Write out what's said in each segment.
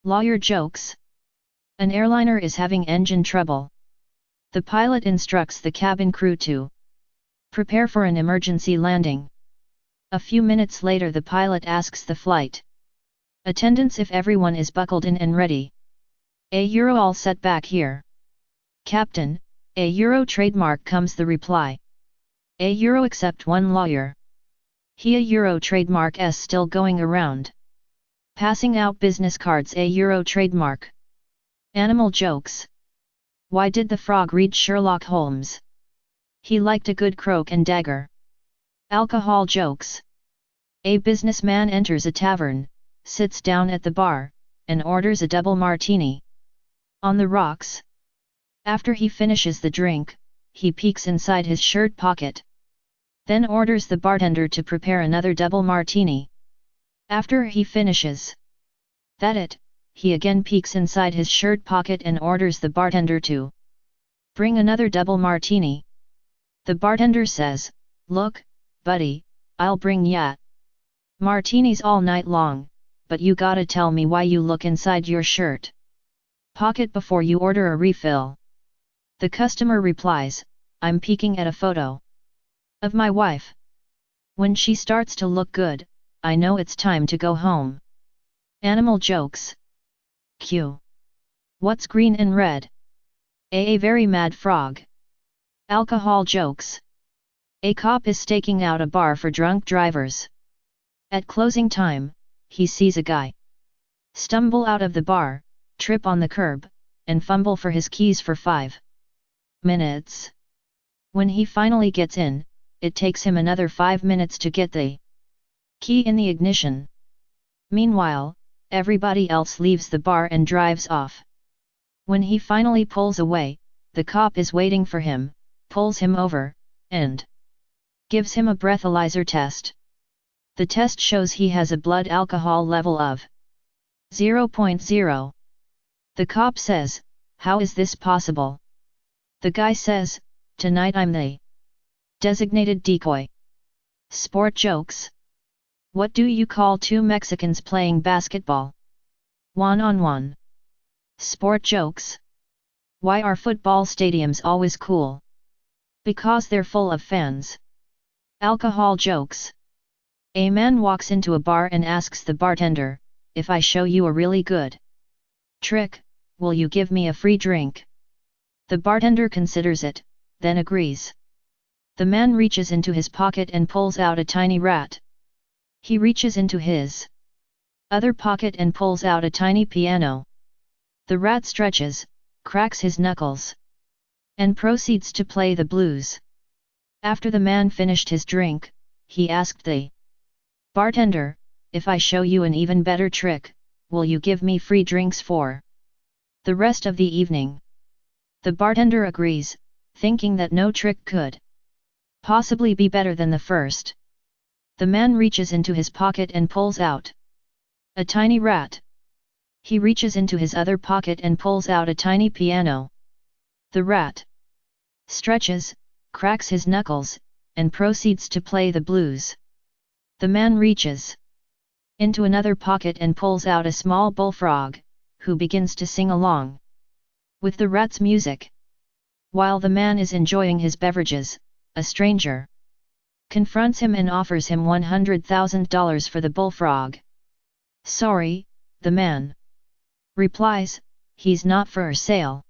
Lawyer jokes. An airliner is having engine trouble. The pilot instructs the cabin crew to prepare for an emergency landing. A few minutes later the pilot asks the flight attendants if everyone is buckled in and ready. All set back here. Captain, trademark comes the reply. Except one lawyer. He trademark s still going around. Passing out business cards trademark. Animal jokes. Why did the frog read Sherlock Holmes? He liked a good croak and dagger. Alcohol jokes. A businessman enters a tavern, sits down at the bar, and orders a double martini. On the rocks. After he finishes the drink, he peeks inside his shirt pocket. Then orders the bartender to prepare another double martini. After he finishes he again peeks inside his shirt pocket and orders the bartender to bring another double martini. The bartender says, "Look, buddy, I'll bring ya martinis all night long, but you gotta tell me why you look inside your shirt pocket before you order a refill." The customer replies, "I'm peeking at a photo of my wife. When she starts to look good, I know it's time to go home." Animal jokes. Q. What's green and red? A very mad frog. Alcohol jokes. A cop is staking out a bar for drunk drivers. At closing time, he sees a guy stumble out of the bar, trip on the curb, and fumble for his keys for 5 minutes. When he finally gets in, it takes him another 5 minutes to get the key in the ignition. Meanwhile, everybody else leaves the bar and drives off. When he finally pulls away, the cop is waiting for him, pulls him over, and gives him a breathalyzer test. The test shows he has a blood alcohol level of 0.0. The cop says, "How is this possible?" The guy says, "Tonight I'm the designated decoy." Sport jokes. What do you call two Mexicans playing basketball? One-on-one. Sport jokes. Why are football stadiums always cool? Because they're full of fans. Alcohol jokes. A man walks into a bar and asks the bartender, "If I show you a really good trick, will you give me a free drink?" The bartender considers it, then agrees. The man reaches into his pocket and pulls out a tiny rat. He reaches into his other pocket and pulls out a tiny piano. The rat stretches, cracks his knuckles, and proceeds to play the blues. After the man finished his drink, he asked the bartender, "If I show you an even better trick, will you give me free drinks for the rest of the evening?" The bartender agrees, thinking that no trick could possibly be better than the first. The man reaches into his pocket and pulls out a tiny rat. He reaches into his other pocket and pulls out a tiny piano. The rat stretches, cracks his knuckles, and proceeds to play the blues. The man reaches into another pocket and pulls out a small bullfrog, who begins to sing along with the rat's music. While the man is enjoying his beverages, a stranger confronts him and offers him $100,000 for the bullfrog. "Sorry," the man replies, "he's not for sale."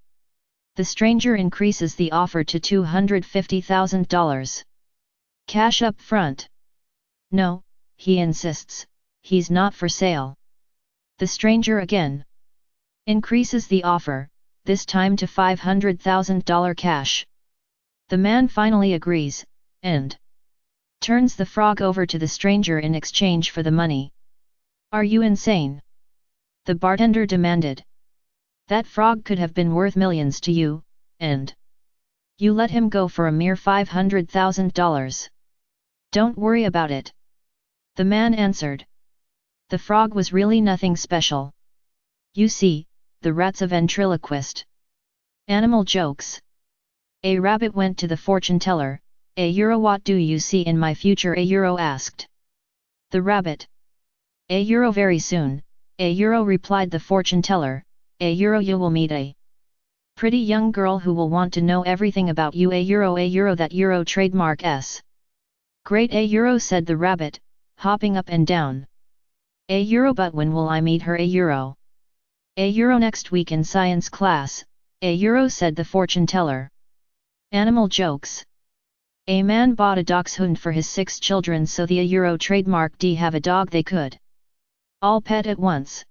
The stranger increases the offer to $250,000. Cash up front. "No," he insists, "he's not for sale." The stranger again increases the offer, this time to $500,000 cash. The man finally agrees, and turns the frog over to the stranger in exchange for the money. "Are you insane?" the bartender demanded. "That frog could have been worth millions to you, and you let him go for a mere $500,000. "Don't worry about it," the man answered. "The frog was really nothing special. You see, the rat's a ventriloquist." Animal jokes. A rabbit went to the fortune teller. What do you see in my future? Asked the rabbit. Very soon, A euro, replied the fortune teller. A euro, you will meet a pretty young girl who will want to know everything about you. A euro, that euro trademark s. Great. A euro, said the rabbit, hopping up and down. A euro, but when will I meet her? A euro. A euro, next week in science class. A euro, said the fortune teller. Animal jokes. A man bought a dachshund for his 6 children, so the a euro trademark D have a dog they could all pet at once.